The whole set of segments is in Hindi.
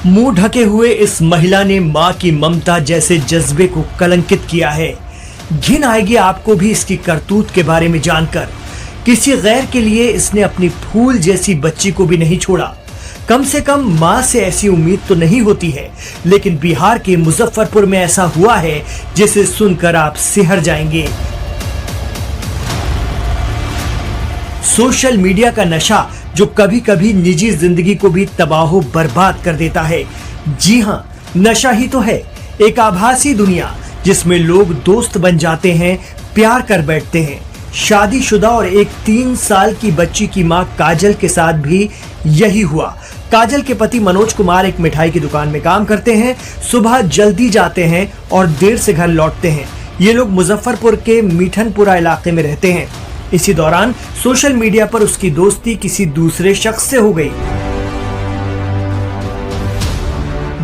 मुंह ढके हुए इस महिला ने मां की ममता जैसे जज्बे को कलंकित किया है। घिन आएगी आपको भी इसकी करतूत के बारे में जानकर। किसी गैर के लिए इसने अपनी फूल जैसी बच्ची को भी नहीं छोड़ा। कम से कम मां से ऐसी उम्मीद तो नहीं होती है, लेकिन बिहार के मुजफ्फरपुर में ऐसा हुआ है जिसे सुनकर आप सिहर जाएंगे। सोशल मीडिया का नशा जो कभी कभी निजी जिंदगी को भी तबाह बर्बाद कर देता है। जी हाँ, नशा ही तो है, एक आभासी दुनिया जिसमें लोग दोस्त बन जाते हैं, प्यार कर बैठते हैं। शादीशुदा और एक 3 साल की बच्ची की मां काजल के साथ भी यही हुआ। काजल के पति मनोज कुमार एक मिठाई की दुकान में काम करते हैं। सुबह जल्दी जाते हैं और देर से घर लौटते हैं। ये लोग मुजफ्फरपुर के मीठनपुरा इलाके में रहते हैं। इसी दौरान सोशल मीडिया पर उसकी दोस्ती किसी दूसरे शख्स से हो गई।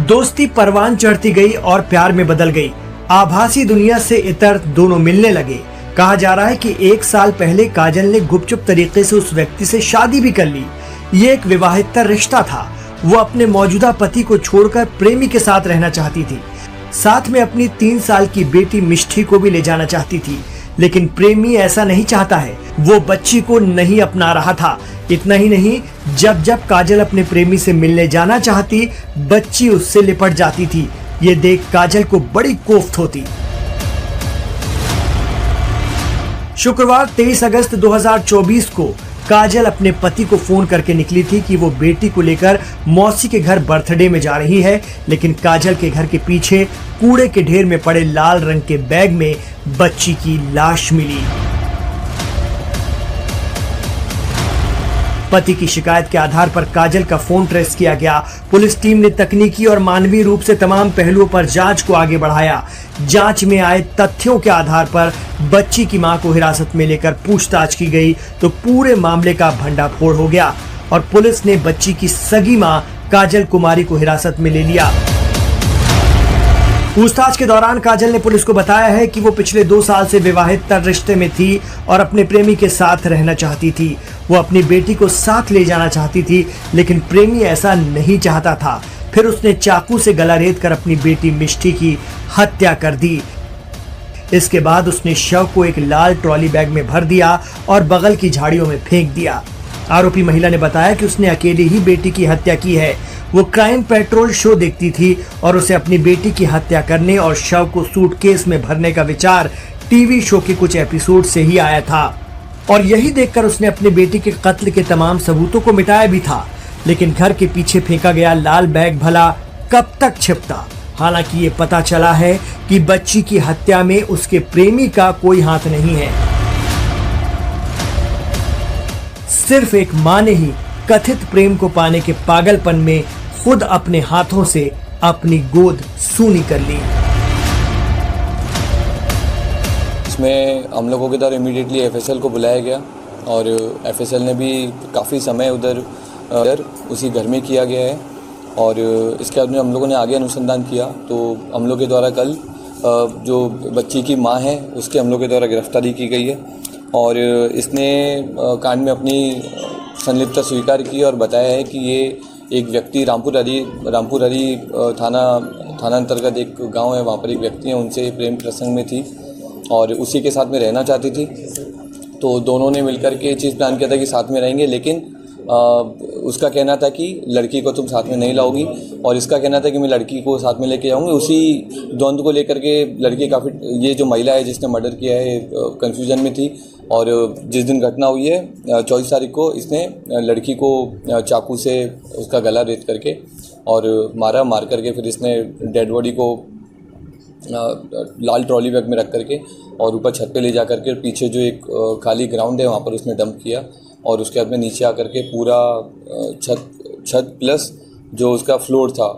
दोस्ती परवान चढ़ती गई और प्यार में बदल गई। आभासी दुनिया से इतर दोनों मिलने लगे। कहा जा रहा है कि 1 साल पहले काजल ने गुपचुप तरीके से उस व्यक्ति से शादी भी कर ली। ये एक विवाहितर रिश्ता था। वो अपने मौजूदा पति को छोड़कर प्रेमी के साथ रहना चाहती थी। साथ में अपनी 3 साल की बेटी मिष्ठी को भी ले जाना चाहती थी, लेकिन प्रेमी ऐसा नहीं चाहता है। वो बच्ची को नहीं अपना रहा था। इतना ही नहीं, जब जब काजल अपने प्रेमी से मिलने जाना चाहती, बच्ची उससे लिपट जाती थी। ये देख काजल को बड़ी कोफ्त होती। शुक्रवार 23 अगस्त 2024 को काजल अपने पति को फोन करके निकली थी कि वो बेटी को लेकर मौसी के घर बर्थडे में जा रही है, लेकिन काजल के घर के पीछे कूड़े के ढेर में पड़े लाल रंग के बैग में बच्ची की लाश मिली। पति की शिकायत के आधार पर काजल का फोन ट्रेस किया गया। पुलिस टीम ने तकनीकी और मानवीय रूप से तमाम पहलुओं पर जांच को आगे बढ़ाया। जांच में आए तथ्यों के आधार पर बच्ची की मां को हिरासत में लेकर पूछताछ की गई तो पूरे मामले का भंडाफोड़ हो गया और पुलिस ने बच्ची की सगी मां काजल कुमारी को हिरासत में ले लिया। पूछताछ के दौरान काजल ने पुलिस को बताया है कि वो पिछले 2 साल से विवाहितर रिश्ते में थी और अपने प्रेमी के साथ रहना चाहती थी। वो अपनी बेटी को साथ ले जाना चाहती थी, लेकिन प्रेमी ऐसा नहीं चाहता था। फिर उसने चाकू से गला रेत कर अपनी बेटी मिष्ठी की हत्या कर दी। इसके बाद उसने शव को एक लाल ट्रॉली बैग में भर दिया और बगल की झाड़ियों में फेंक दिया। आरोपी महिला ने बताया कि उसने अकेले ही बेटी की हत्या की है। वो क्राइम पेट्रोल शो देखती थी और उसे अपनी बेटी की हत्या करने और शव को सूटकेस में भरने का विचार टीवी शो के कुछ एपिसोड से ही आया था और यही देखकर उसने अपनी बेटी के कत्ल के तमाम सबूतों को मिटाया भी था। लेकिन घर के पीछे फेंका गया लाल बैग भला कब तक छिपता। हालांकि ये पता चला है कि बच्ची की हत्या में उसके प्रेमी का कोई हाथ नहीं है। सिर्फ एक मां ने ही कथित प्रेम को पाने के पागलपन में खुद अपने हाथों से अपनी गोद सूनी कर ली। इसमें हम लोगों के द्वारा इमीडिएटली एफएसएल को बुलाया गया और एफएसएल ने भी काफ़ी समय उधर उसी घर में किया गया है और इसके बाद में हम लोगों ने आगे अनुसंधान किया तो हम लोग के द्वारा कल जो बच्ची की मां है उसके हम लोग के द्वारा गिरफ्तारी की गई है और इसने कांड में अपनी संलिप्तता स्वीकार की और बताया है कि ये एक व्यक्ति रामपुर हरी थाना अंतर्गत एक गांव है, वहाँ पर एक व्यक्ति है, उनसे प्रेम प्रसंग में थी और उसी के साथ में रहना चाहती थी। तो दोनों ने मिलकर के चीज़ प्लान किया था कि साथ में रहेंगे, लेकिन उसका कहना था कि लड़की को तुम साथ में नहीं लाओगी और इसका कहना था कि मैं लड़की को साथ में लेके जाऊंगी। उसी द्वंद्व को लेकर के लड़की काफ़ी, ये जो महिला है जिसने मर्डर किया है, कंफ्यूजन में थी और जिस दिन घटना हुई है 24 तारीख को इसने लड़की को चाकू से उसका गला रेत करके और मार करके फिर इसने डेड बॉडी को लाल ट्रॉली बैग में रख करके और ऊपर छत पे ले जा करके पीछे जो एक खाली ग्राउंड है वहाँ पर उसने डंप किया और उसके बाद में नीचे आकर के पूरा छत प्लस जो उसका फ्लोर था